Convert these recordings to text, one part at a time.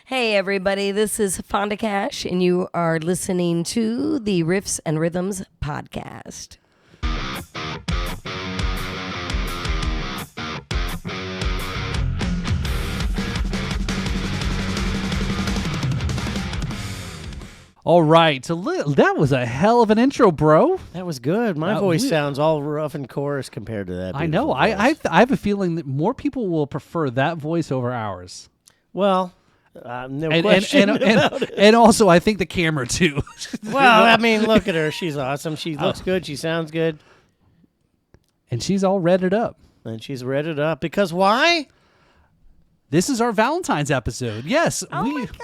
Hey, everybody, this is Fonda Cash, and you are listening to the Riffs and Rhythms podcast. All right, so that was a hell of an intro, bro. That was good. My voice sounds all rough and coarse compared to that. I know. I have a feeling that more people will prefer that voice over ours. Well, no question about it. And also, I think the camera, too. Well, I mean, look at her. She's awesome. She looks good. She sounds good. And she's all redded up. And she's redded up. Because why? This is our Valentine's episode. Yes. Oh, my God.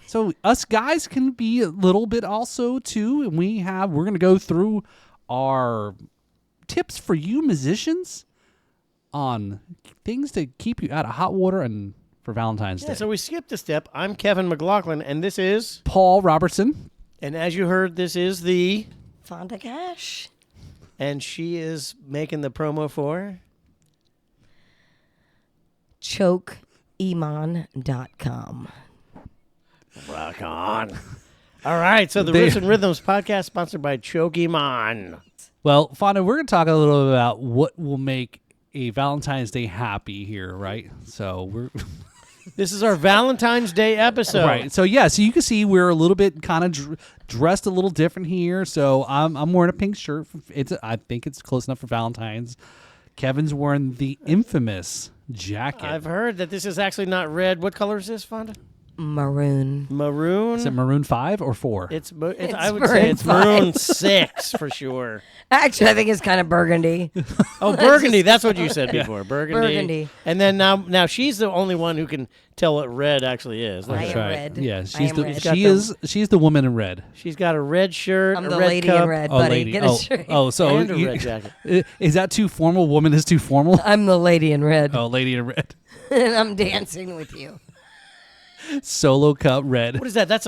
So us guys can be a little bit also, too. And we're going to go through our tips for you musicians on things to keep you out of hot water and for Valentine's Day. So we skipped a step. I'm Kevin McLaughlin, and this is Paul Robertson. And as you heard, this is the Fonda Cash. And she is making the promo for ChokeEmon.com. Rock on. All right, so the Riffs and Rhythms podcast sponsored by Chokemon. Well, Fonda, we're going to talk a little bit about what will make a Valentine's Day happy here, right? So we're This is our Valentine's Day episode. Right. So yeah, so you can see we're a little bit kind of dressed a little different here. So I'm wearing a pink shirt. I think it's close enough for Valentine's. Kevin's wearing the infamous jacket. I've heard that this is actually not red. What color is this, Fonda? Maroon. Maroon. Is it maroon 5 or 4? It's I would say it's maroon 6 for sure. Actually, I think it's kind of burgundy. Oh, burgundy. That's what you said before. Burgundy. And then now she's the only one who can tell what red actually is. I am red. Yeah, she's she's the woman in red. She's got a red shirt, I'm a the red lady cup, in red, buddy. Lady. Get it straight. So and a red jacket. Is that too formal? Woman is too formal? I'm the lady in red. Oh, lady in red. And I'm dancing with you. Solo cup red. What is that? Is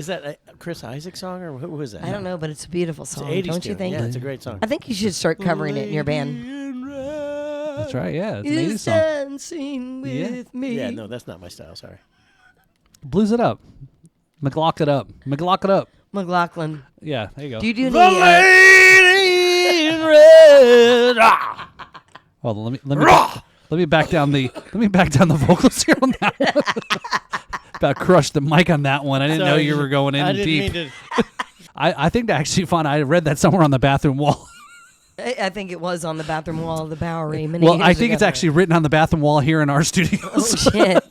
that a Chris Isaac song or who is that? I don't know, but it's a beautiful song, It's 80s don't you tune. think? Yeah, it's a great song. I think you should start covering it in your band. That's right. Yeah, it's an 80s Is song. dancing with me. Yeah, no, that's not my style. Sorry. Blues it up. McLock it up. McLaughlin. Yeah, there you go. Do you do The any? lady in red. Hold on, let me back down the vocals here on that one. About crushed the mic on that one. I didn't know you were going in deep. Mean to... I think actually fun. I read that somewhere on the bathroom wall. I think it was on the bathroom wall of the Bowery. Well, I think it's actually written on the bathroom wall here in our studios. Oh shit!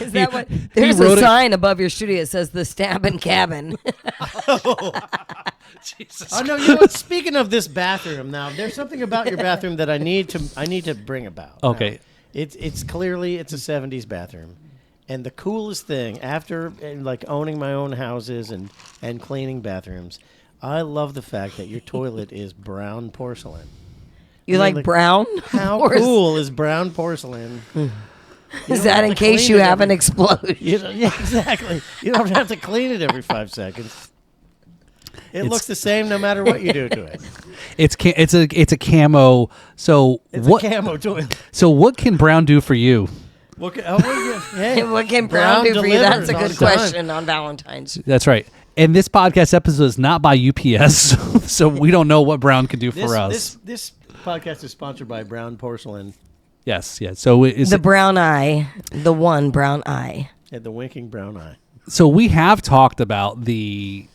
Is that what? There's a sign above your studio that says the Stabbin' Cabin. Jesus. Oh no! You know what? Speaking of this bathroom, now there's something about your bathroom that I need to bring about. Okay. Now, it's clearly it's a '70s bathroom, and the coolest thing after like owning my own houses and cleaning bathrooms, I love the fact that your toilet is brown porcelain. You like brown? How cool is brown porcelain? Is that in case you have an explosion? Yeah, exactly. You don't have to clean it every 5 seconds. It looks the same no matter what you do to it. It's a camo. So It's what? a camo toilet. So what can brown do for you? What can brown do for you? That's a good question on Valentine's. That's right. And this podcast episode is not by UPS, so we don't know what brown can do for us. This podcast is sponsored by Brown Porcelain. Yes. So is The brown eye, the one brown eye. Yeah, the winking brown eye. So we have talked about this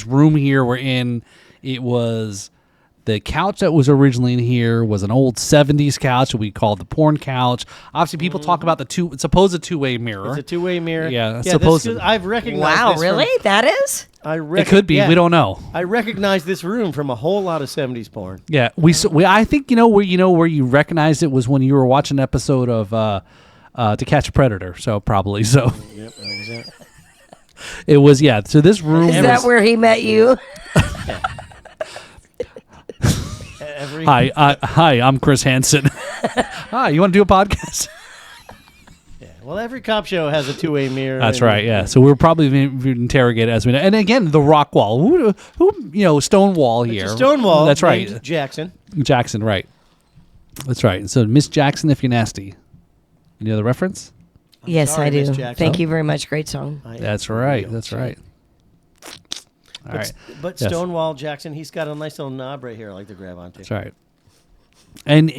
room here we're in. It was the couch that was originally in here was an old 70s couch that we called the porn couch. Obviously, people talk about the supposed two-way mirror. It's a two-way mirror. Yeah, supposed. I've recognized. Wow, this really? That is? It could be. Yeah. We don't know. I recognize this room from a whole lot of 70s porn. Yeah, I think where you recognized it was when you were watching an episode of To Catch a Predator. So probably so. Yep, that was it. It was So this room Is that where he met you? Hi, I'm Chris Hansen. Hi, you want to do a podcast? Yeah. Well, every cop show has a two-way mirror. That's right. Yeah. So we're probably being interrogated as we know. And again, the rock wall. Who Stonewall here. It's a Stonewall. That's right. Named Jackson. Right. That's right. So Miss Jackson, if you're nasty. You know the reference? Yes, sorry, I do. Miss Jackson. Thank you very much. Great song. That's right. That's right. All right. But Yes. Stonewall Jackson, he's got a nice little knob right here I like to grab onto. That's right. And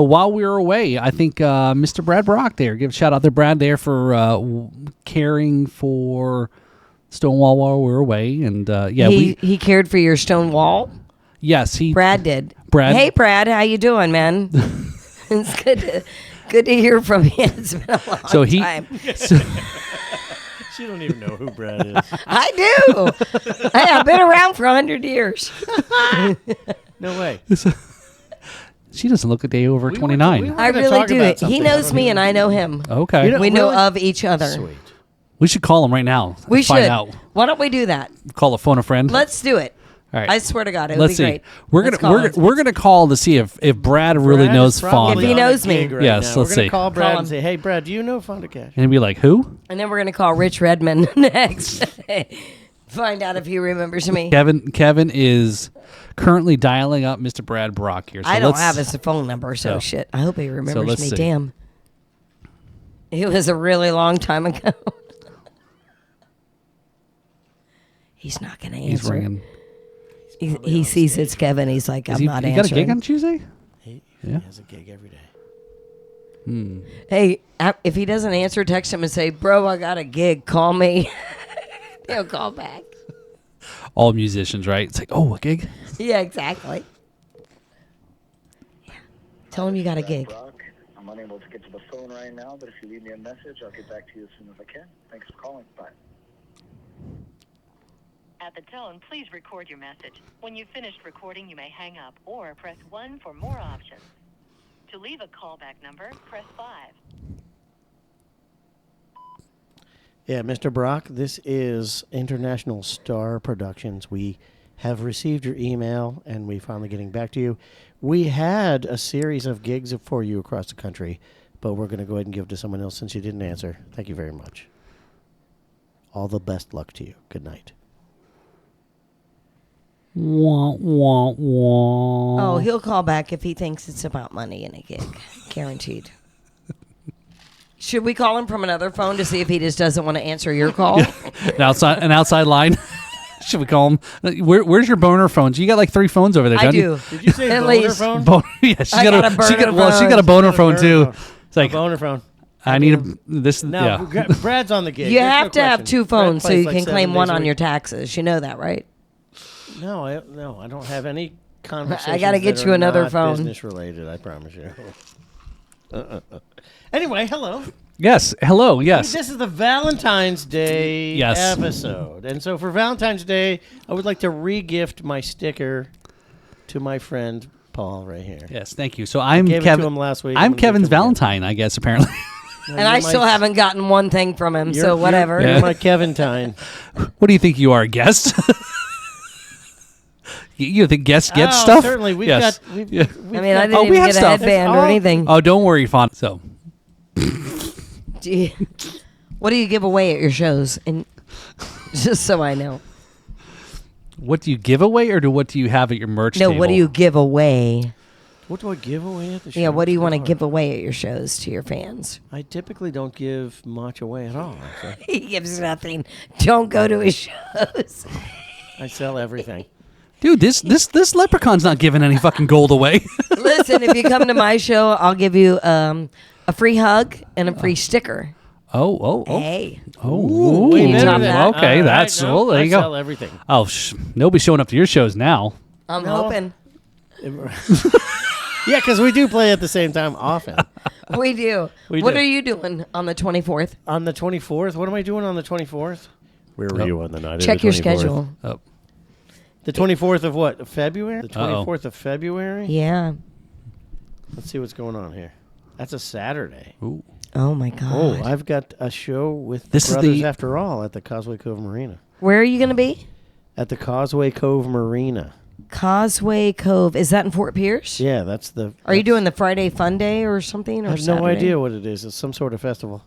while we were away, I think Mr. Brad Brock there, give a shout out to Brad there for caring for Stonewall while we were away, and he cared for your stone wall. Yes, Brad did. Brad. Hey, Brad, how you doing, man? It's good to hear from you. It's been a long time. She don't even know who Brad is. I do. Hey, I've been around for 100 years. No way. She doesn't look a day over 29. I really do. He knows me and I know him. Okay. We know of each other. Sweet. We should call him right now. We Find should. out. Why don't we do that? Call a phone a friend. Let's do it. All right. I swear to God, it would Let's be see. great. We're gonna call to see if Brad really knows Fonda. If he knows me. Right Yes, now. let's We're gonna see. call Brad Call and say, "Hey, Brad, do you know Fonda Cash?" And be like, who? And then we're going to call Rich Redmond next. Find out if he remembers me. Kevin is currently dialing up Mr. Brad Brock here. So I don't let's- have his phone number, so No. shit. I hope he remembers let's me. see. Damn. It was a really long time ago. He's not going to answer. He's ringing. He sees it's Kevin. He's like, I'm He not got a answering. gig on Tuesday? He Yeah. has a gig every day. Hey, if he doesn't answer, text him and say, bro, I got a gig. Call me. He'll call back. All musicians, right? It's like, oh, a gig? Yeah, exactly. Yeah. Tell him you got a gig. Brock, I'm unable to get to the phone right now, but if you leave me a message, I'll get back to you as soon as I can. Thanks for calling. Bye. At the tone, please record your message. When you've finished recording, you may hang up or press 1 for more options. To leave a callback number, press 5. Yeah, Mr. Brock, this is International Star Productions. We have received your email, and we're finally getting back to you. We had a series of gigs for you across the country, but we're going to go ahead and give it to someone else since you didn't answer. Thank you very much. All the best luck to you. Good night. Wah, wah, wah. Oh, he'll call back if he thinks it's about money in a gig. Guaranteed. Should we call him from another phone to see if he just doesn't want to answer your call? An outside line. Should we call him? Where's your boner phones? You got like 3 phones over there, I don't do. you? Did you say At boner least. phone? Yeah, she's I got got a burner she got a phone. boner She's got a phone burner too. phone. It's like A boner phone. I need this. No, Yeah. Brad's on the gig. You There's have no to have question. 2 Brad phones so plays you like can 7 claim days one a on week. your taxes. You know that, right? No, I don't have any conversations. I gotta get that you are another not phone. Business related, I promise you. Anyway, hello. Yes. Hello. Yes. This is the Valentine's Day Yes. episode, and so for Valentine's Day, I would like to re-gift my sticker to my friend Paul right here. Yes. Thank you. So I'm Gave it Kevin. to him last week. I'm I'm gonna Kevin's gift him again. Valentine, I guess. Apparently. And I still haven't gotten one thing from him, so whatever. You're my Kevintine. What do you think you are, a guest? You think guests get Oh, stuff? certainly, we've Yes. got. We've, Yeah. we've I mean, I got- didn't we even have get a stuff. headband It's or all- anything. Oh, don't worry, Fon. So What do you give away at your shows? And just so I know. what do you give away, or what do you have at your merch No, table? what do you give away? What do I give away at the show? Yeah, what do you want to Good give Lord. away at your shows to your fans? I typically don't give much away at all. Actually. He gives nothing. Don't go to his shows. I sell everything. Dude, this leprechaun's not giving any fucking gold away. Listen, if you come to my show, I'll give you a free hug and a free sticker. Oh. Hey. Oh, Way you better top than that? okay, All that's no, well. There I you go. sell everything. Oh, nobody's showing up to your shows now. I'm No. hoping. Yeah, because we do play at the same time often. We do. We What do. are you doing on the 24th? On the 24th, what am I doing on the 24th? Where were you on the night? Check of the your 24th? schedule. Oh, The 24th of what? Of February? The Uh-oh. 24th of February? Yeah. Let's see what's going on here. That's a Saturday. ooh. Oh, my God. Oh, I've got a show with This is Brothers the- After All at the Causeway Cove Marina. Where are you going to be? At the Causeway Cove Marina. Causeway Cove. Is that in Fort Pierce? Yeah, that's the... Are you doing the Friday Fun Day or something? Or I have Saturday? no idea what it is. It's some sort of festival.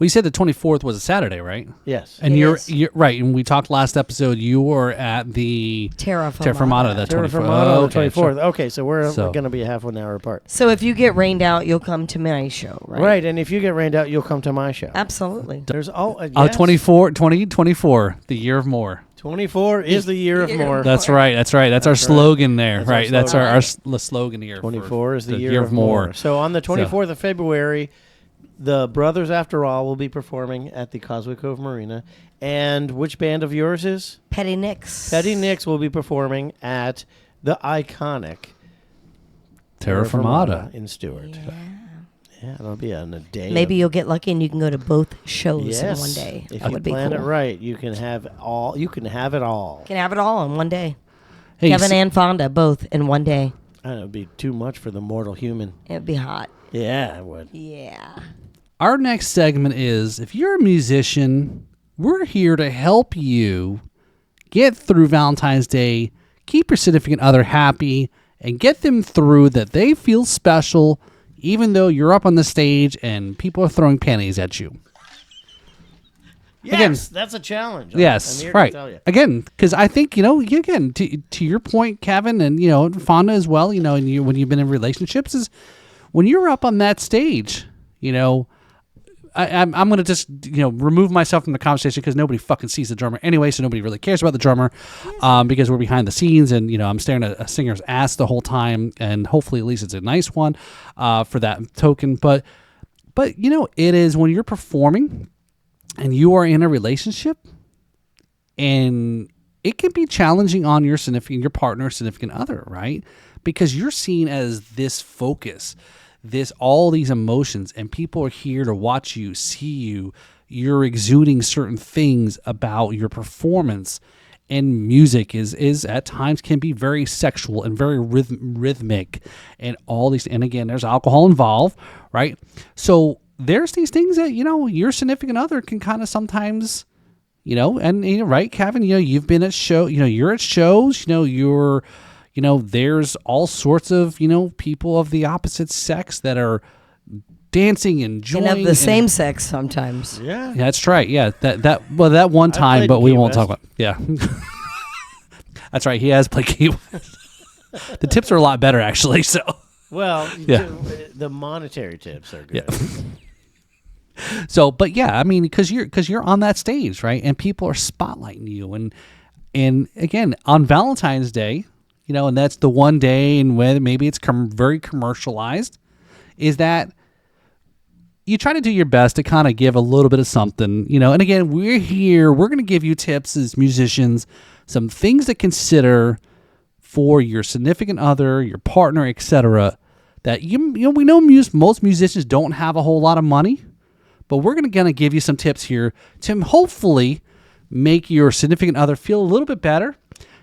We said the 24th was a Saturday, right? Yes. And It you're is. right. And we talked last episode. You were at the Terra Firmata that Terra 24th. Firmata on the Okay, 24th. sure. Okay, so we're So- going to be half an hour apart. So if you get rained out, you'll come to my show, right? Right, and if you get rained out, you'll come to my show. Absolutely. There's all Oh, 2024, the year of more. 24 is the year of Year of more. That's right. That's right. That's our right. slogan there. That's our Right. That's slogan. our slogan here. 24 for is the year of more. So on the 24th of February, the Brothers After All will be performing at the Causeway Cove Marina. And which band of yours is? Petty Nicks. Petty Nicks will be performing at the iconic Terra Firmata. in Stewart. Yeah, it'll be on a day. Maybe you'll get lucky and you can go to both shows yes, in one day. If That you would be plan cool. it right, you can have all. You can have it all. Can have it all in one day. Hey, Kevin and Fonda both in one day. It would be too much for the mortal human. It'd be hot. Yeah, it would. Yeah. Our next segment is if you're a musician, we're here to help you get through Valentine's Day, keep your significant other happy, and get them through that they feel special, even though you're up on the stage and people are throwing panties at you. Yes, Again- that's a challenge. Yes, I'm here right. To tell you. Again, because I think, again, to your point, Kevin, and, Fonda as well, and when you've been in relationships, is when you're up on that stage, I'm going to just, remove myself from the conversation because nobody fucking sees the drummer anyway, so nobody really cares about the drummer because we're behind the scenes and, I'm staring at a singer's ass the whole time, and hopefully at least it's a nice one for that token. But it is when you're performing and you are in a relationship, and it can be challenging on your partner, significant other, right? Because you're seen as this focus, all these emotions, and people are here to watch you, see you. You're exuding certain things about your performance, and music is at times can be very sexual and very rhythmic, and all these. And again, there's alcohol involved, right? So there's these things that your significant other can kind of sometimes, right, Kevin? You've been at you're at shows. There's all sorts of, people of the opposite sex that are dancing and joining. And of the same sex sometimes. Yeah. Yeah, that's right. Yeah, that one time, played but we Key won't West. talk about. Yeah, that's right. He has played Key West. The tips are a lot better, actually. So, Well, Yeah. the monetary tips are good. but yeah, I mean, because you're on that stage, right, and people are spotlighting you, and again on Valentine's Day, and that's the one day, and when maybe it's very commercialized, is that you try to do your best to kind of give a little bit of something, and again, we're going to give you tips as musicians, some things to consider for your significant other, your partner, etc. That we know most musicians don't have a whole lot of money, but we're going to give you some tips here to hopefully make your significant other feel a little bit better.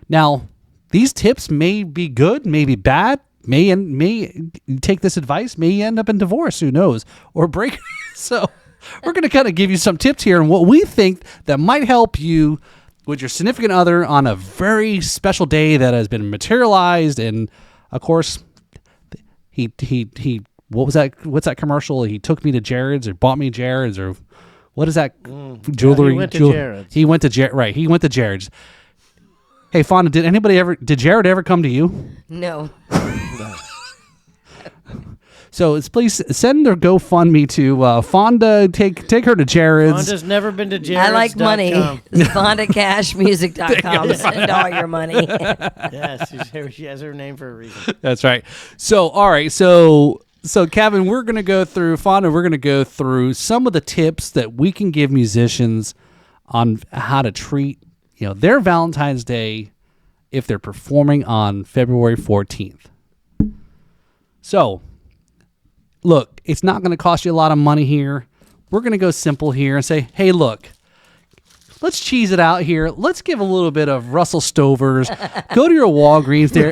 Now, these tips may be good, may be bad, may take this advice, may end up in divorce, who knows, or break. So we're going to kind of give you some tips here and what we think that might help you with your significant other on a very special day that has been materialized. And of course, he what was that? What's that commercial? He took me to Jared's or bought me Jared's, or what is that jewelry? he went to Jared's. He went to Right. He went to Jared's. Hey, Fonda, did Jared ever come to you? No. So please send their GoFundMe to Fonda. Take her to Jared's. Fonda's never been to Jared's. I like money. FondaCashMusic.com. Send all your money. Yes, she has her name for a reason. That's right. So, all right. So Kevin, we're going to go through, Fonda, we're going to go through some of the tips that we can give musicians on how to treat, their Valentine's Day if they're performing on February 14th. So, look, it's not going to cost you a lot of money here. We're going to go simple here and say, hey, look, let's cheese it out here. Let's give a little bit of Russell Stover's. Go to your Walgreens there.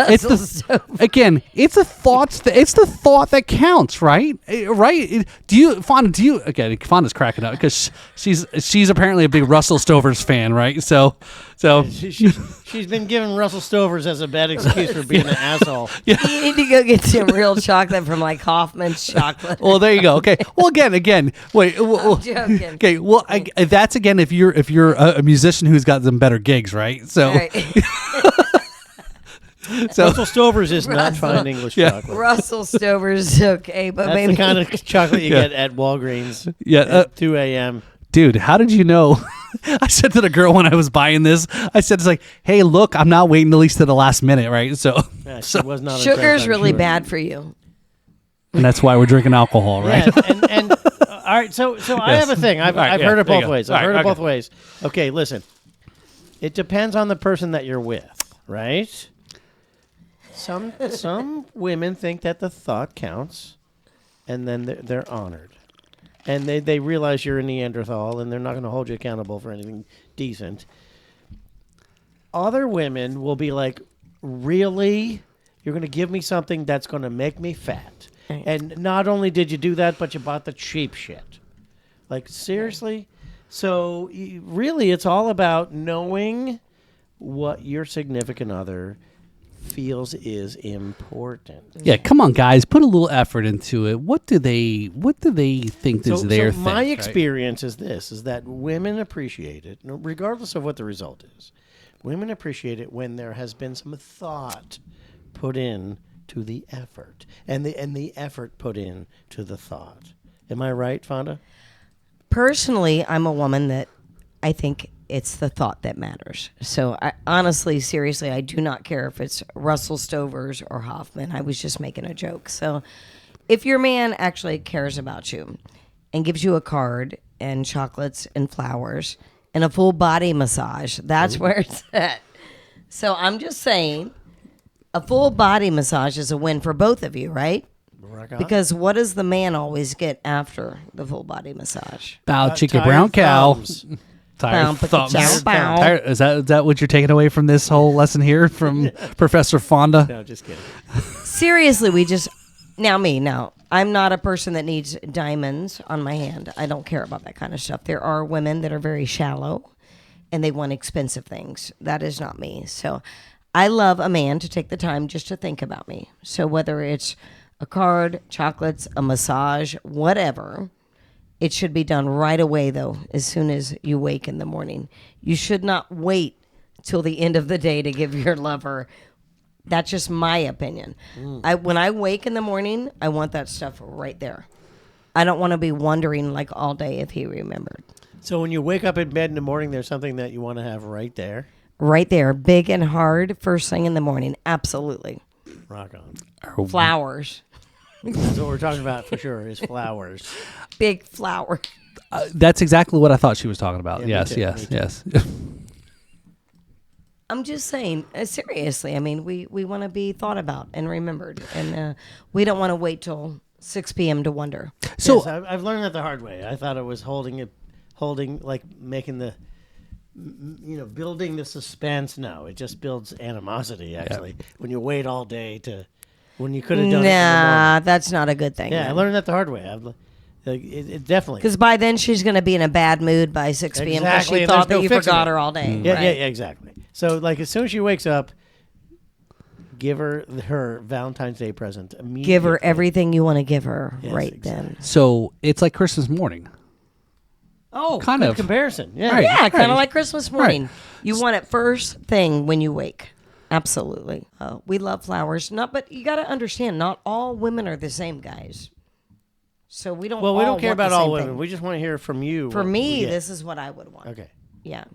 Again, it's a thought. It's the thought that counts, right? Right? Fonda? Again, Fonda's cracking up because she's apparently a big Russell Stover's fan, right? So she's been given Russell Stover's as a bad excuse for being an asshole. You need to go get some real chocolate from like Hoffman's chocolate. Well, there you go. Okay. Well, again. Wait. I'm joking. Okay. Well, that's again if you're a musician who's got some better gigs, right? So. Right. So Russell Stover's is not fine English chocolate. Russell Stover's okay, but That's maybe the kind of chocolate you get at Walgreens. Yeah. At 2 a.m. Dude, how did you know? I said to the girl when I was buying this, I said, it's like, hey, look, I'm not waiting at least to the last minute, right? So, Yeah, she was not sugar's impressed, really sure. bad for you. and that's why we're drinking alcohol, right? Yeah, and all right, so I have a thing. I've heard it both ways. I've heard it both ways. Okay, listen. It depends on the person that you're with, right? Some women think that the thought counts, and then they're honored. And they realize you're a Neanderthal, and they're not going to hold you accountable for anything decent. Other women will be like, really? You're going to give me something that's going to make me fat? And not only did you do that, but you bought the cheap shit. Like, seriously? So, really, it's all about knowing what your significant other feels is important. Yeah, come on, guys, put a little effort into it. What do they think is their thing? My experience is this: is that women appreciate it, regardless of what the result is. Women appreciate it when there has been some thought put in to the effort, and the effort put in to the thought. Am I right, Fonda? Personally, I'm a woman that I think it's the thought that matters. So I, honestly, seriously, I do not care if it's Russell Stover's or Hoffman. I was just making a joke. So if your man actually cares about you and gives you a card and chocolates and flowers and a full body massage, that's where it's at. So I'm just saying a full body massage is a win for both of you, right? Because what does the man always get after the full body massage? Bow, chicken, tired brown cow. thumbs. Tired thumbs. Bow. Is that what you're taking away from this whole lesson here from Professor Fonda? No, just kidding. Seriously, now, I'm not a person that needs diamonds on my hand. I don't care about that kind of stuff. There are women that are very shallow and they want expensive things. That is not me. So I love a man to take the time just to think about me. So whether it's a card, chocolates, a massage, whatever, it should be done right away, though, as soon as you wake in the morning. You should not wait till the end of the day to give your lover. That's just my opinion. When I wake in the morning, I want that stuff right there. I don't want to be wondering like all day if he remembered. So when you wake up in bed in the morning, there's something that you want to have right there. Right there, big and hard, first thing in the morning. Absolutely. Rock on. Flowers. That's what we're talking about for sure, is flowers. Big flower. That's exactly what I thought she was talking about. Yeah, yes, me too, yes, me yes. I'm just saying, seriously, I mean, we want to be thought about and remembered. And we don't want to wait till 6 p.m. to wonder. So Yes, I've learned that the hard way. I thought it was making the, building the suspense. No, it just builds animosity, actually. When you wait all day when you could have done it in the morning. That's not a good thing. Yeah, I learned that the hard way. It definitely. Because by then she's going to be in a bad mood by 6 p.m. because Exactly, she and thought there's that no you fixing forgot it. her all day. Yeah, right? yeah, exactly. So, as soon as she wakes up, give her Valentine's Day present immediately. Give her everything you want to give her Yes, right exactly. then. So it's like Christmas morning. Oh, kind good of comparison. Yeah, Right. Yeah, kind Right. of like Christmas morning. You want it first thing when you wake. Absolutely. We love flowers. But you got to understand, not all women are the same, guys. So we don't. Well, we don't care want the about all same women. thing. We just want to hear from you. For me, Yeah. this is what I would want. Okay. Yeah.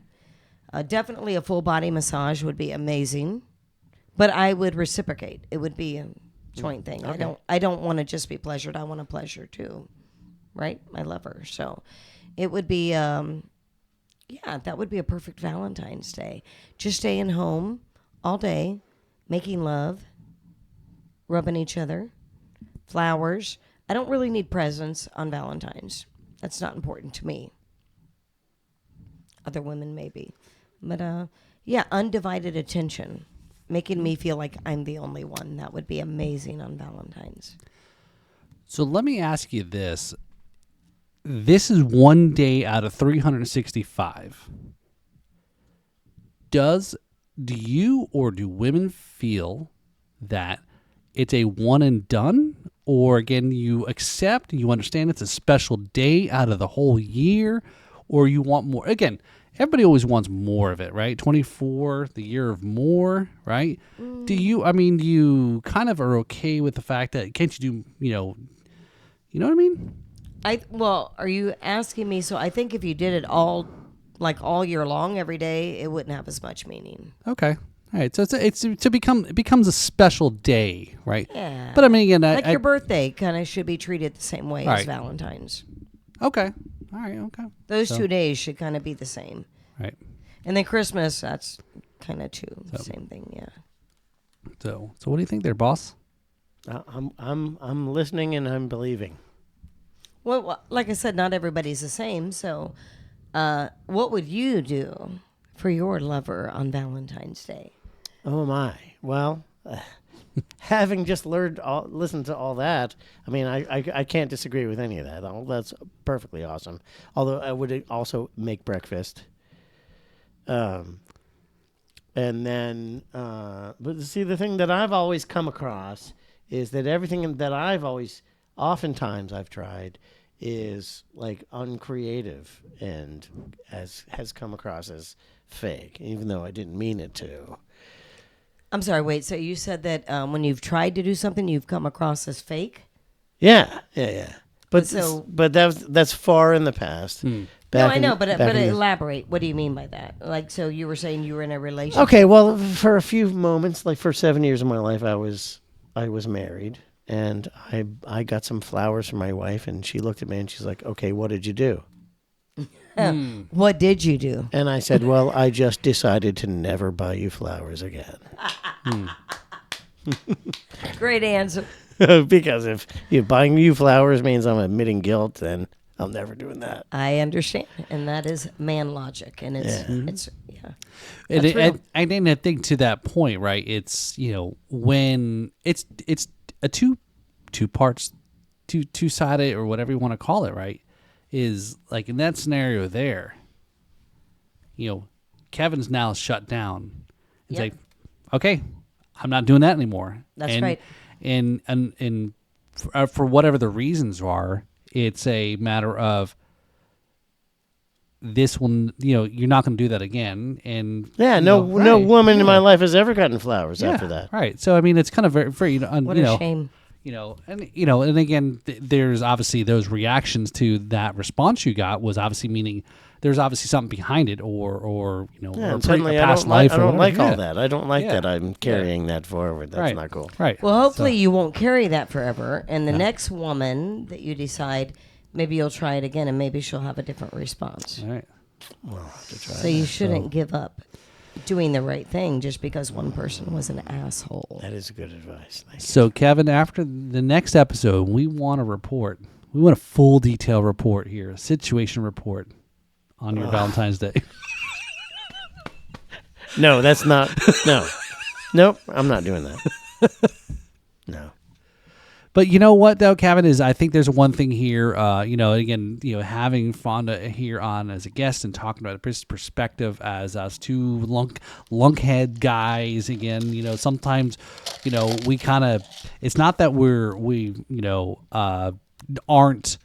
Definitely a full body massage would be amazing, but I would reciprocate. It would be a joint thing. Okay. I don't want to just be pleasured. I want to pleasure too, right? I love her. So it would be, that would be a perfect Valentine's Day. Just staying home all day, making love, rubbing each other, flowers. I don't really need presents on Valentine's. That's not important to me. other women maybe. But yeah, undivided attention, making me feel like I'm the only one. That would be amazing on Valentine's. So let me ask you this. This is one day out of 365. Do you or do women feel that it's a one and done? Or again, you accept, you understand it's a special day out of the whole year, or you want more? Again, everybody always wants more of it, right? 24, the year of more, right? Do you kind of are okay with the fact that can't you do, you know what I mean? Well, are you asking me? So I think if you did it all year long, every day, it wouldn't have as much meaning. Okay. All right. So it becomes a special day, right? Yeah. But I mean, again, your birthday kind of should be treated the same way as Right. Valentine's. Okay. All right. Okay. Those 2 days should kind of be the same. Right. And then Christmas, that's kind of same thing, yeah. So what do you think there, boss? I'm listening and I'm believing. Well, like I said, not everybody's the same. So, what would you do for your lover on Valentine's Day? Oh my! Well, having just listened to all that, I mean, I can't disagree with any of that. That's perfectly awesome. Although I would also make breakfast. And then, but see, the thing that I've always come across is that everything that oftentimes I've tried is like uncreative and has come across as fake, even though I didn't mean it to. I'm sorry, wait. So you said that when you've tried to do something, you've come across as fake? Yeah. But So- but that's far in the past. No, Back I in- know, but back in the- elaborate. What do you mean by that? Like, so you were saying you were in a relationship. Okay, well, for a few moments, like for 7 years of my life, I was married, and I got some flowers for my wife, and she looked at me and she's like, "Okay, what did you do?" What did you do? And I said, "Well, I just decided to never buy you flowers again." Great answer. Because if buying you flowers means I'm admitting guilt, then I'm never doing that. I understand, and that is man logic, and it's Yeah. it's yeah. And, That's real. and I think to that point, right? It's when it's a two parts, two-sided or whatever you want to call it, right? Is like in that scenario there. Kevin's now shut down. He's Yep. like, okay, I'm not doing that anymore. That's right. And for whatever the reasons are, it's a matter of this one. You're not going to do that again. And Yeah, no woman in my life has ever gotten flowers after that. Right. So I mean, it's kind of very What a shame. And again, there's obviously those reactions to that response you got was obviously meaning there's obviously something behind it, or Yeah, or and suddenly a I past don't like, life I or don't like whatever. all that. I don't like Yeah. that I'm carrying that forward. That's Right. not cool. Right. Well, hopefully you won't carry that forever, and the next woman that you decide, maybe you'll try it again, and maybe she'll have a different response. All right. Well, I'll have to try So you shouldn't give up doing the right thing just because one person was an asshole. That is good advice. Thank you. So Kevin, after the next episode, we want a report. We want a full detail report here, a situation report on your Valentine's Day. No, that's not. No. Nope, I'm not doing that. No. But you know what, though, Kevin, is I think there's one thing here, again, having Fonda here on as a guest and talking about his perspective as us two lunkhead guys, again, sometimes, we kind of, it's not that we aren't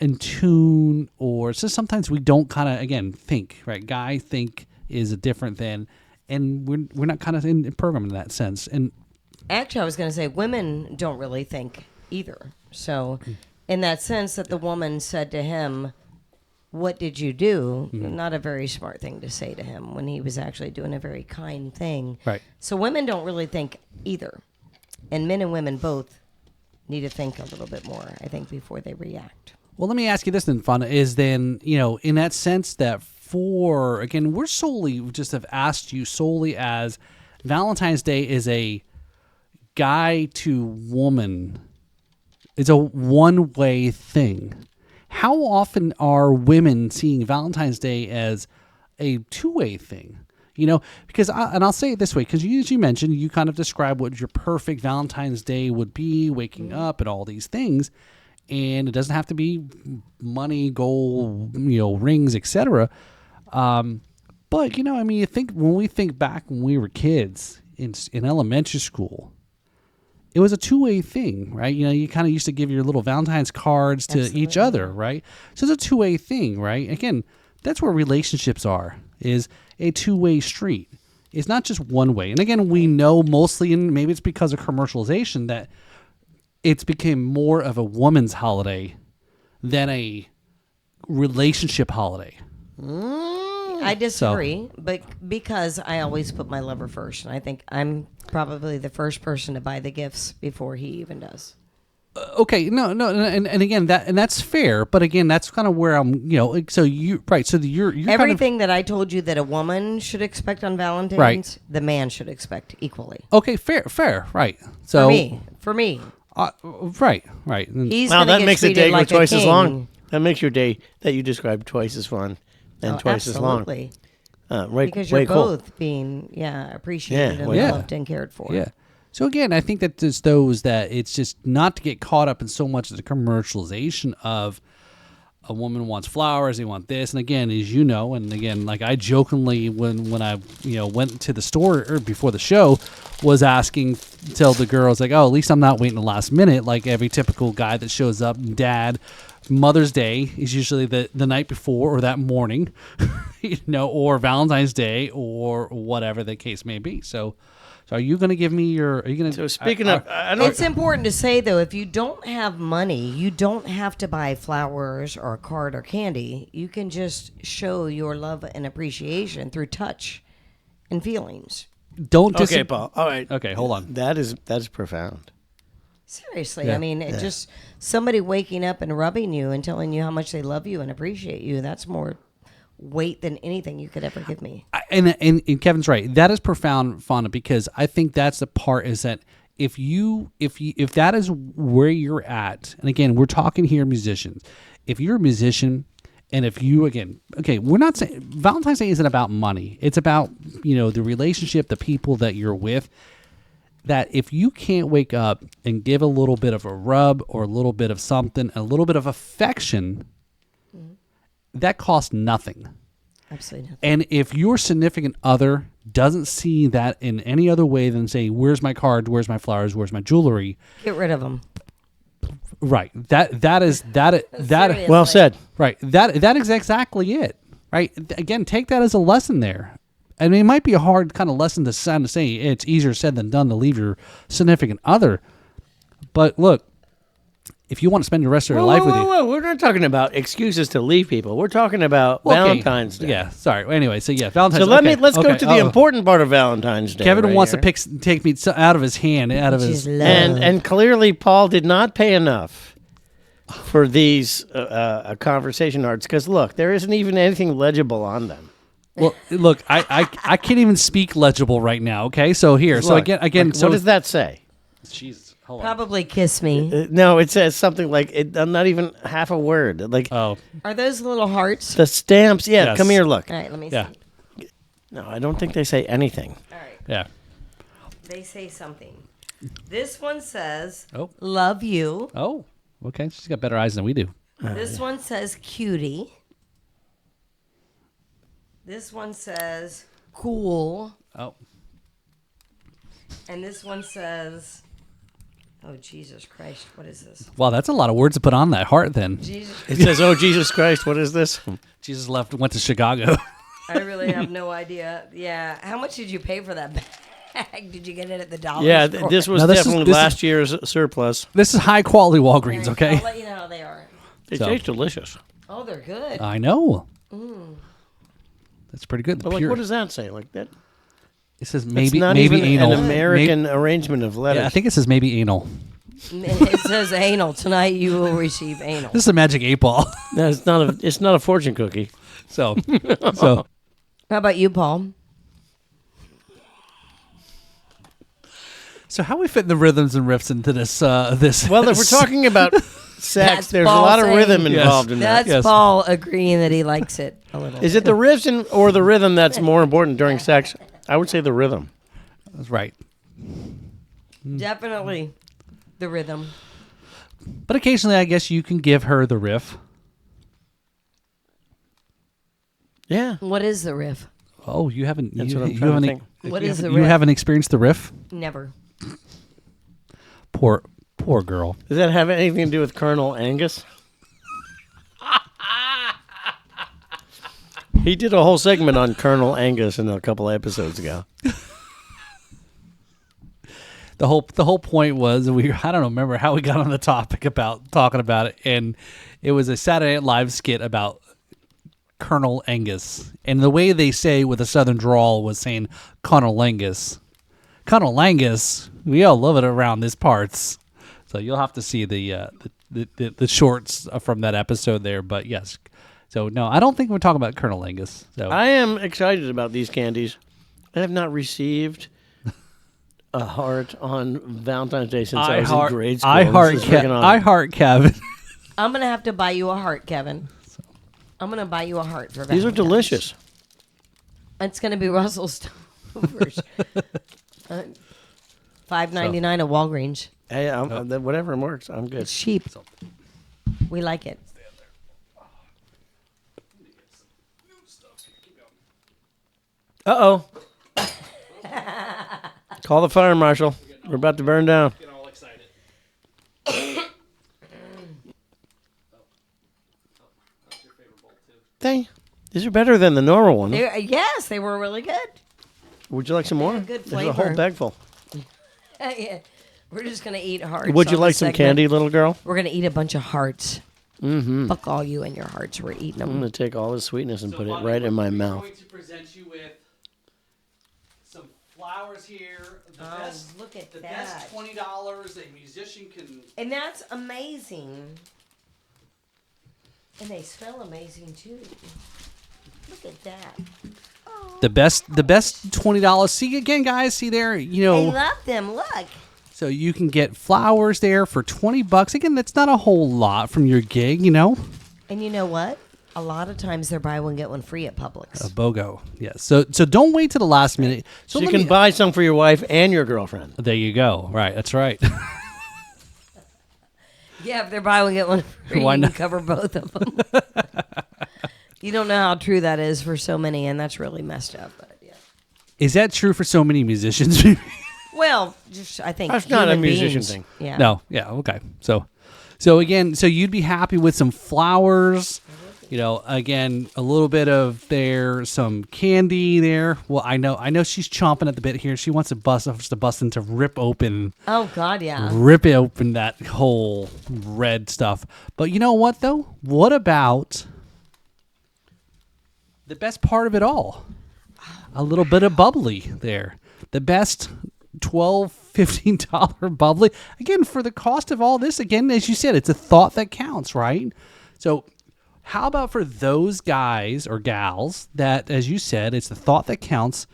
in tune, or it's just sometimes we don't kind of, again, think, right? Guy think is a different than, and we're not kind of in program in that sense. And Actually, I was going to say women don't really think either. So, in that sense, that the woman said to him, "What did you do?" Not a very smart thing to say to him when he was actually doing a very kind thing. Right. So, women don't really think either. And men and women both need to think a little bit more, I think, before they react. Well, let me ask you this then, Fonda, is then, in that sense that again, we're solely just have asked you solely as Valentine's Day is a guy to woman. It's a one-way thing. How often are women seeing Valentine's Day as a two-way thing. Because I'll say it this way, because as you mentioned, you kind of describe what your perfect Valentine's Day would be, waking up and all these things, and it doesn't have to be money, gold, rings, etc. But you think when we think back when we were kids in elementary school, it was a two-way thing, right? You kind of used to give your little Valentine's cards to each other, right? So it's a two-way thing, right? Again, that's where relationships are, is a two-way street. It's not just one way. And again, we know mostly, and maybe it's because of commercialization, that it's become more of a woman's holiday than a relationship holiday. I disagree, but because I always put my lover first, and I think I'm probably the first person to buy the gifts before he even does. Okay, no, and again that's fair, but again that's kind of where I'm, so you're everything that I told you that a woman should expect on Valentine's, right, the man should expect equally. Okay, fair, right. So for me, right. He's that makes the day like go twice as long. That makes your day that you described twice as fun and twice as long. Right, because you're cool. both being appreciated and loved and cared for. Yeah. So again, I think that there's those that it's just not to get caught up in so much of the commercialization of a woman wants flowers, they want this, and again, as you know, and again, like I jokingly when I went to the store or before the show, was asking, tell the girls like, oh, at least I'm not waiting the last minute like every typical guy that shows up. Dad, Mother's Day is usually the night before or that morning, or Valentine's Day or whatever the case may be. So are you going to give me your? Are you going to? So speaking of, it's important to say though, if you don't have money, you don't have to buy flowers or a card or candy. You can just show your love and appreciation through touch and feelings. Don't. Okay, Paul. All right. Okay, hold on. That is profound. Seriously, Yeah. I mean, it just somebody waking up and rubbing you and telling you how much they love you and appreciate you. That's more weight than anything you could ever give me. And Kevin's right. That is profound, Fonda, because I think that's the part is that if that is where you're at, and again, we're talking here musicians. If you're a musician, and if you we're not saying Valentine's Day isn't about money. It's about the relationship, the people that you're with. That if you can't wake up and give a little bit of a rub or a little bit of something, a little bit of affection, that costs nothing. Absolutely nothing. And if your significant other doesn't see that in any other way than say, where's my card, where's my flowers, where's my jewelry? Get rid of them. Right. That is Well said. Right. That is exactly it. Right. Again, take that as a lesson there. I mean, it might be a hard kind of lesson to say. It's easier said than done to leave your significant other. But look, if you want to spend the rest of your life with you. We're not talking about excuses to leave people. We're talking about Valentine's Day. Yeah, sorry. Anyway, so yeah, Valentine's So Day. let's go to the important part of Valentine's Day. Kevin right wants here. to take me out of his hand, out of his. And clearly Paul did not pay enough for these conversation arts because look, there isn't even anything legible on them. Well, look, I can't even speak legible right now. Okay, so here, so Look, again, like, so what does that say? Jesus, hold on. Probably kiss me. No, it says something like not even half a word. Like Oh, Are those little hearts? the stamps. Yeah, Yes. come here, look. All right, let me yeah, see. No, I don't think they say anything. All right, yeah. they say something. This one says, Oh. love you. Oh, okay. She's got better eyes than we do. This one says cutie. This one says cool. Oh, And this one says, oh, Jesus Christ, what is this? wow, that's a lot of words to put on that heart. Then Jesus, It says, "Oh Jesus Christ, what is this?" Jesus went to Chicago. I really have no idea. Yeah, how much did you pay for that bag? Did you get it at the dollar Yeah, store? this was No, this is- definitely this is- last year's surplus. This is high quality Walgreens. Okay, I'll let you know how they are. They So- taste delicious. Oh, they're good. I know. That's pretty good. The But like, pure- what does that say? Like that? it says It's maybe not maybe even anal. an American arrangement of letters. Yeah, I think it says maybe anal. It says anal. Tonight you will receive anal. This is a magic 8-ball. No, it's not a fortune cookie. so How about you, Paul? So how we fit the rhythms and riffs into this? Well, if we're talking about sex. That's There's a Paul lot of saying- rhythm Yes. involved in that. That's Yes. Paul agreeing that he likes it a little. Is it the riffs or the rhythm that's more important during sex? I would say the rhythm. That's right. Definitely the rhythm. But occasionally, I guess you can give her the riff. Yeah. What is the riff? Oh, you haven't. That's you, what I'm you trying to haven't. think. What you is haven't- the You riff? haven't experienced the riff. Never. Poor girl. Does that have anything to do with Colonel Angus? He did a whole segment on Colonel Angus in a couple episodes ago. The whole point was I don't remember how we got on the topic about talking about it, and it was a Saturday Night Live skit about Colonel Angus, and the way they say with a southern drawl was saying Colonel Angus. Colonel Angus, we all love it around these parts. So you'll have to see the shorts from that episode there. But yes, so no, I don't think we're talking about Colonel Angus. So I am excited about these candies. I have not received a heart on Valentine's Day since I was in grade school. I heart This is freaking I awesome. heart Kevin. I'm gonna have to buy you a heart, Kevin. I'm gonna buy you a heart for These are Valentine's. delicious. It's gonna be Russell Stover's. $5.99 at Walgreens. Hey, whatever works, I'm good. It's cheap. We like it. Uh-oh. Call the fire marshal. We're about to burn down. Get all excited. These are better than the normal one. Yes, they were really good. Would you like some more? had good There's a whole flavor. bag full. Yeah. We're just gonna eat hearts. Would you on like this some segment. candy, little girl? We're gonna eat a bunch of hearts. Mm-hmm. Fuck all you and your hearts. We're eating I'm them. going to take all this sweetness and put it right in my mouth. going to present you with some flowers here. The Oh, look at that. $20 a musician can. And that's amazing. And they smell amazing too. Look at that. The best $20. See again, guys. See there, I love them. Look. So you can get flowers there for $20. Again, that's not a whole lot from your gig, And you know what? A lot of times they're buy one get one free at Publix. A BOGO. Yes. So don't wait to the last minute. So So you let can me- buy some for your wife and your girlfriend. There you go. Right. That's right. Yeah, if they're buy one get one free, Why you not? can cover both of them. You don't know how true that is for so many, and that's really messed up. But yeah. Is that true for so many musicians? Well, just I think That's not a human musician beings- thing. Yeah. No. Yeah. Okay. So again, so you'd be happy with some flowers. Again, a little bit of some candy there. Well, I know she's chomping at the bit here. She wants to bust into rip open Oh God, yeah. that whole red stuff. But you know what though? What about the best part of it all? A little bit of bubbly there. The best $12, $15 bubbly. Again, for the cost of all this, again, as you said, it's a thought that counts, right? So how about for those guys or gals that, as you said, it's the thought that counts,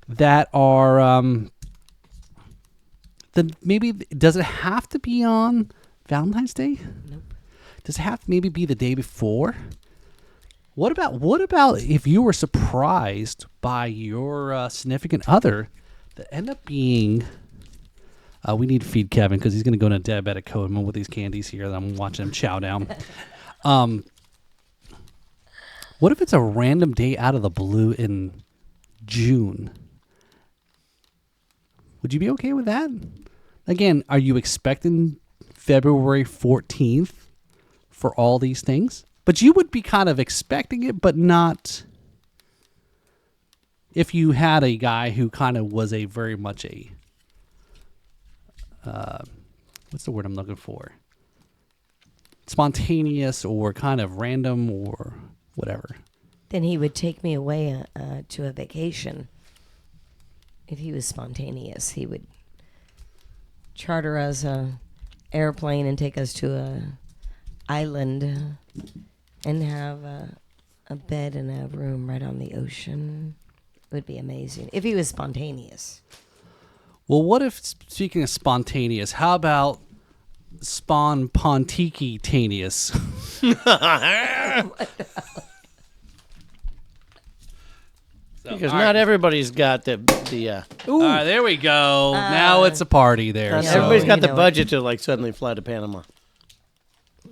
that are maybe, does it have to be on Valentine's Day? Nope. Does it have to maybe be the day before? What about if you were surprised by your significant other that end up being? We need to feed Kevin because he's going to go into diabetic coma with these candies here. That I'm watching him chow down. What if it's a random day out of the blue in June? Would you be okay with that? Again, are you expecting February 14th for all these things? But you would be kind of expecting it, but not if you had a guy who kind of was a very much a, what's the word I'm looking for? Spontaneous or kind of random or whatever. Then he would take me away to a vacation. If he was spontaneous, he would charter us a airplane and take us to a island and have a bed and a room right on the ocean. It would be amazing if he was spontaneous. Well, what if, speaking of spontaneous, how about spontaneous. Because not everybody's got the All right, there we go. Now it's a party there. not So. everybody's got You the know budget to like suddenly fly to Panama.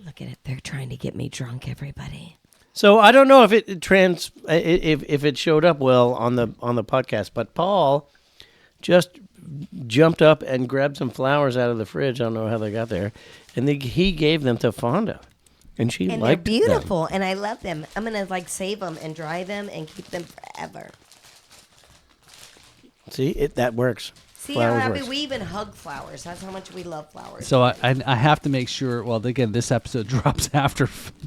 Look at it. They're trying to get me drunk, everybody. So I don't know if if it showed up well on the podcast, but Paul just jumped up and grabbed some flowers out of the fridge. I don't know how they got there, and he gave them to Fonda, and she And they're liked them. beautiful, and I love them. I'm going to, save them and dry them and keep them forever. See, that works. See Flowers how happy works. we even hug flowers. That's how much we love flowers. So I have to make sure. Well, again, this episode drops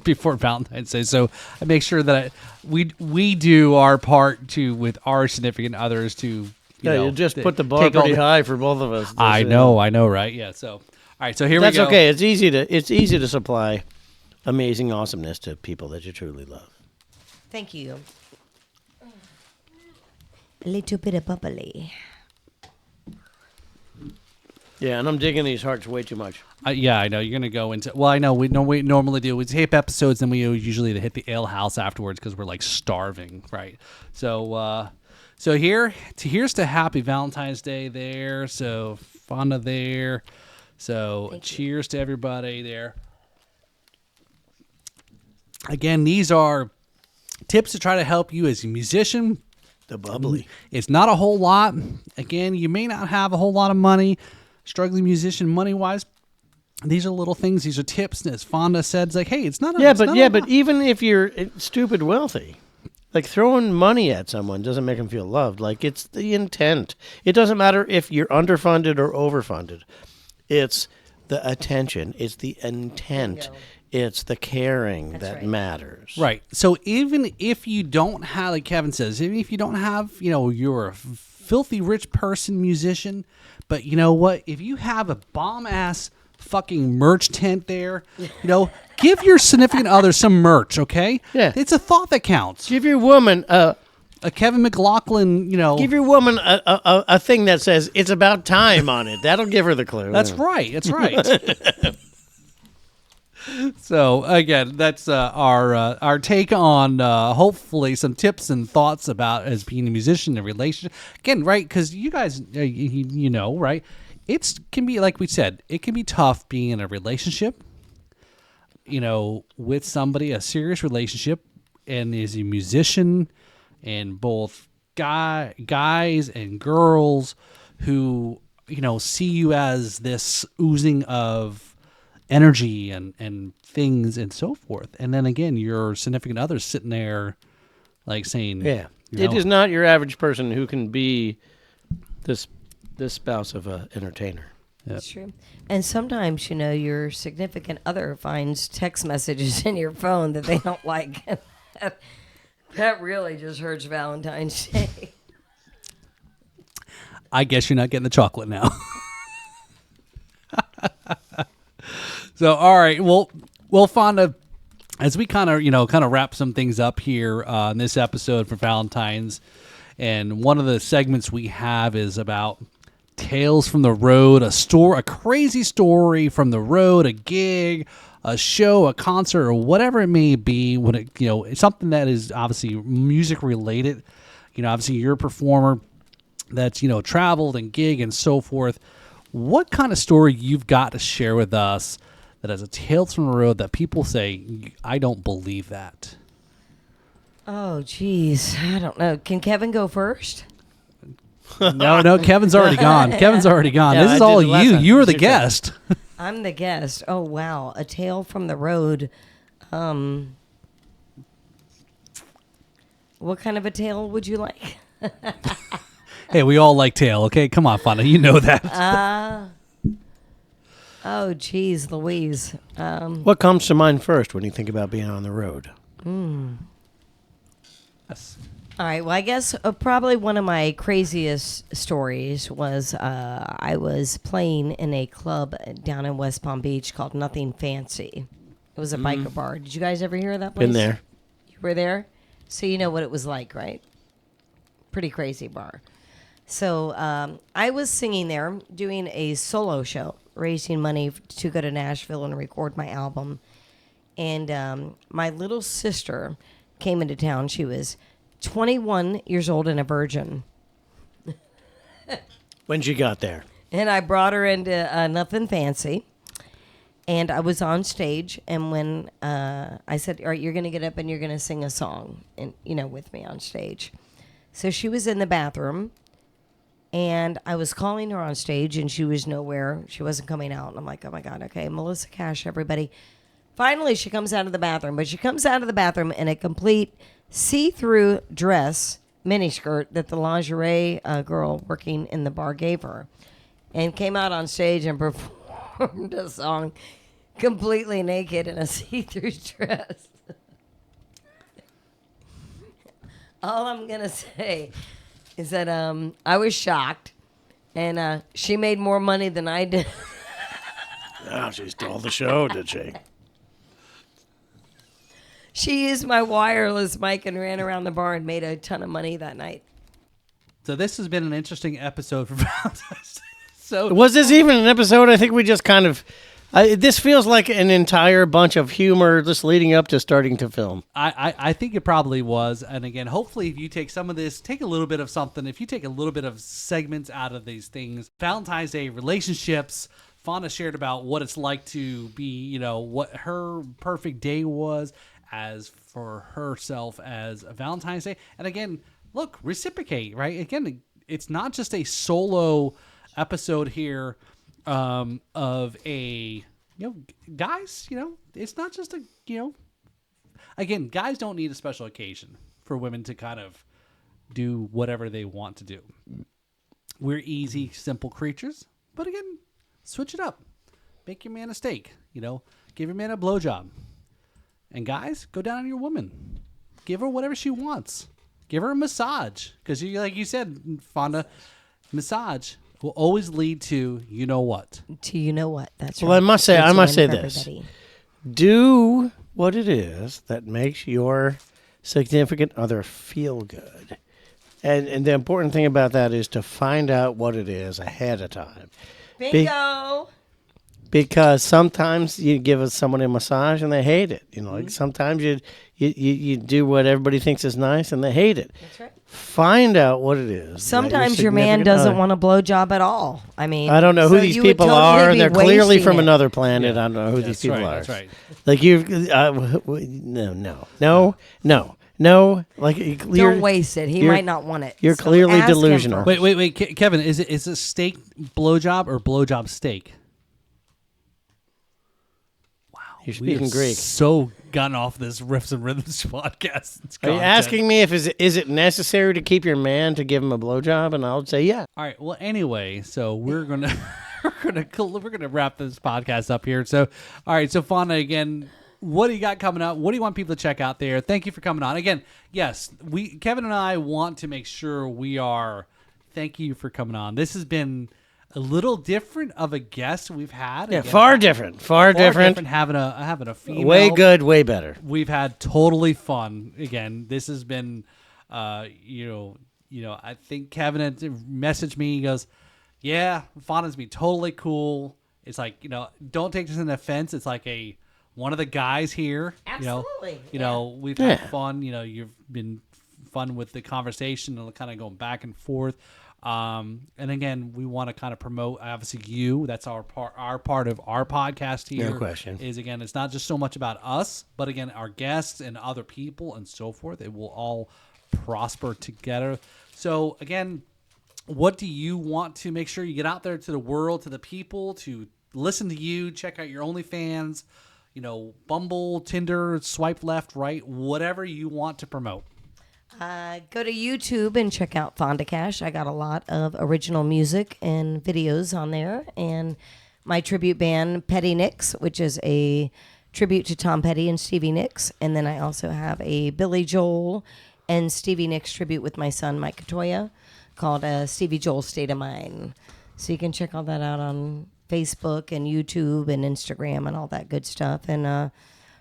before Valentine's Day, so I make sure that we do our part with our significant others to. You just put the bar take all pretty high for both of us. I know, right? Yeah. So all right, so here That's we go. okay. It's easy to supply amazing awesomeness to people that you truly love. Thank you. A little bit of bubbly. Yeah, and I'm digging these hearts way too much. Yeah, I know you're gonna go into. Well, I know we normally do. We tape episodes, and we usually hit the ale house afterwards because we're like starving, right? So, here's to Happy Valentine's Day there. So Fonda there. So cheers to everybody there. Again, these are tips to try to help you as a musician. The bubbly. It's not a whole lot. Again, you may not have a whole lot of money, struggling musician money-wise. These are little things. These are tips. As Fonda said, it's like, hey, it's not. But even if you're stupid wealthy, like throwing money at someone doesn't make them feel loved. Like it's the intent. It doesn't matter if you're underfunded or overfunded. It's the attention. It's the intent. Bingo. It's the caring that right. matters. Right. So even if you don't have, like Kevin says, even if you don't have, you're a filthy rich person, musician, but you know what? If you have a bomb-ass fucking merch tent there, give your significant other some merch, okay? Yeah. It's a thought that counts. Give your woman A Kevin McLaughlin, give your woman a thing that says it's about time on it. That'll give her the clue. That's right. That's right. So again, that's our take on hopefully some tips and thoughts about as being a musician in a relationship. Again, right? Because you guys, right? It can be, like we said, it can be tough being in a relationship, with somebody, a serious relationship, and as a musician, and both guys and girls who see you as this oozing of energy and things and so forth, and then again your significant other sitting there like saying, Yeah. It is not your average person who can be this spouse of an entertainer. That's true. And sometimes, your significant other finds text messages in your phone that they don't like. That really just hurts Valentine's Day. I guess you're not getting the chocolate now. So all right, well Fonda, as we kind of wrap some things up here in this episode for Valentine's, and one of the segments we have is about tales from the road, a crazy story from the road, a gig, a show, a concert, or whatever it may be. When it's something that is obviously music related. Obviously you're a performer that's traveled and gig and so forth. What kind of story you've got to share with us that has a tales from the road that people say, I don't believe that? Oh, geez. I don't know. Can Kevin go first? No, Kevin's already gone. Kevin's already gone. Yeah, This is I did all the last you. time. You were the It's your turn. guest. I'm the guest. Oh, wow. A tale from the road. What kind of a tale would you like? Hey, we all like tail, okay? Come on, Fonda. You know that. Oh, geez, Louise. What comes to mind first when you think about being on the road? Yes. All right. Well, I guess probably one of my craziest stories was I was playing in a club down in West Palm Beach called Nothing Fancy. It was a biker bar. Did you guys ever hear of that place? Been there. You were there? So you know what it was like, right? Pretty crazy bar. So I was singing there, doing a solo show. raising money to go to Nashville and record my album. And my little sister came into town. She was 21 years old and a virgin. When she got there. And I brought her into Nothing Fancy. And I was on stage. And when I said, all right, you're going to get up and you're going to sing a song, and with me on stage. So she was in the bathroom. And I was calling her on stage, and she was nowhere. She wasn't coming out. And I'm like, oh, my God, okay, Melissa Cash, everybody. Finally, she comes out of the bathroom. But she comes out of the bathroom in a complete see-through dress, miniskirt, that the lingerie girl working in the bar gave her. And came out on stage and performed a song completely naked in a see-through dress. All I'm going to say is that I was shocked, and she made more money than I did. Oh, she stole the show, did she? She used my wireless mic and ran around the bar and made a ton of money that night. So this has been an interesting episode for Valentine's Day. So Was this even an episode? I think we just kind of... this feels like an entire bunch of humor just leading up to starting to film. I think it probably was. And again, hopefully if you take some of this, take a little bit of something, if you take a little bit of segments out of these things, Valentine's Day relationships, Fonda shared about what it's like to be, what her perfect day was as for herself as a Valentine's Day. And again, look, reciprocate, right? Again, it's not just a solo episode here of a, guys, it's not just a, again, guys don't need a special occasion for women to kind of do whatever they want to do. We're easy, simple creatures, but again, switch it up. Make your man a steak, give your man a blowjob. And guys, go down on your woman. Give her whatever she wants. Give her a massage. Because like you said, Fonda, massage will always lead to you know what. That's well, right. I must say Everybody. this. Do what it is that makes your significant other feel good. And the important thing about that is to find out what it is ahead of time. Bingo! Because sometimes you give someone a massage and they hate it. Like sometimes you do what everybody thinks is nice and they hate it. That's right. Find out what it is. Sometimes your man doesn't want a blowjob at all. I mean, I don't know who these people are. They're clearly from another planet. Yeah. I don't know who these people are. That's right. Like no. Like don't waste it. He might not want it. You're So clearly ask him delusional. first. Wait, Kevin, is it steak blowjob or blowjob steak? You're speaking Greek. So gotten off this Riffs and Rhythms podcast. Are you asking me if is it necessary to keep your man to give him a blowjob? And I'll say yeah. All right. Well, anyway, so we're gonna we're gonna wrap this podcast up here. So, all right. So, Fonda, again, what do you got coming up? What do you want people to check out there? Thank you for coming on. Again, yes, Kevin and I want to make sure we are. Thank you for coming on. This has been a little different of a guest we've had. Yeah, Again, far different having a female. Way good, way better. We've had totally fun. Again, this has been, I think Kevin had messaged me. He goes, "Yeah, Fonda's been totally cool." It's like, don't take this as an offense. It's like one of the guys here. Absolutely. We've had fun. You've been fun with the conversation and kind of going back and forth. And again, we want to kind of promote, obviously, you. That's our part of our podcast here. No question. Is, again, it's not just so much about us, but again, our guests and other people and so forth. It will all prosper together. So again, what do you want to make sure you get out there to the world, to the people, to listen to you, check out your OnlyFans, Bumble, Tinder, swipe left, right, whatever you want to promote? Go to YouTube and check out Fonda Cash. I got a lot of original music and videos on there. And my tribute band, Petty Nicks, which is a tribute to Tom Petty and Stevie Nicks. And then I also have a Billy Joel and Stevie Nicks tribute with my son, Mike Katoya, called Stevie Joel State of Mind. So you can check all that out on Facebook and YouTube and Instagram and all that good stuff. And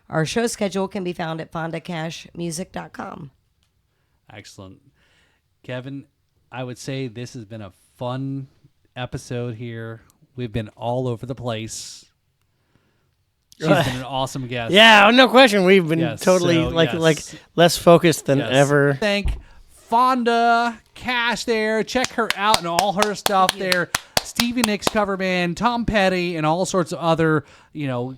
our show schedule can be found at fondacashmusic.com. Excellent. Kevin, I would say this has been a fun episode here We've been all over the place. She's been an awesome guest. Yeah, no question. We've been Yes, totally so, like yes. less focused than Yes. ever. Thank Fonda Cash there. Check her out and all her stuff there. Stevie Nicks cover band, Tom Petty, and all sorts of other,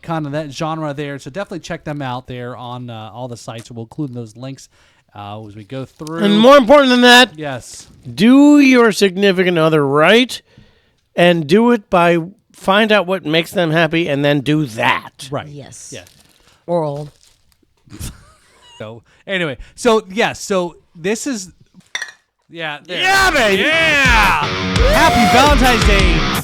kind of that genre there. So definitely check them out there on all the sites. We'll include those links as we go through. And more important than that, yes, do your significant other right, and do it by find out what makes them happy, and then do that. right, Yes. yeah. Oral. So anyway, so this is, yeah, there. Yeah, baby. yeah. Happy Valentine's Day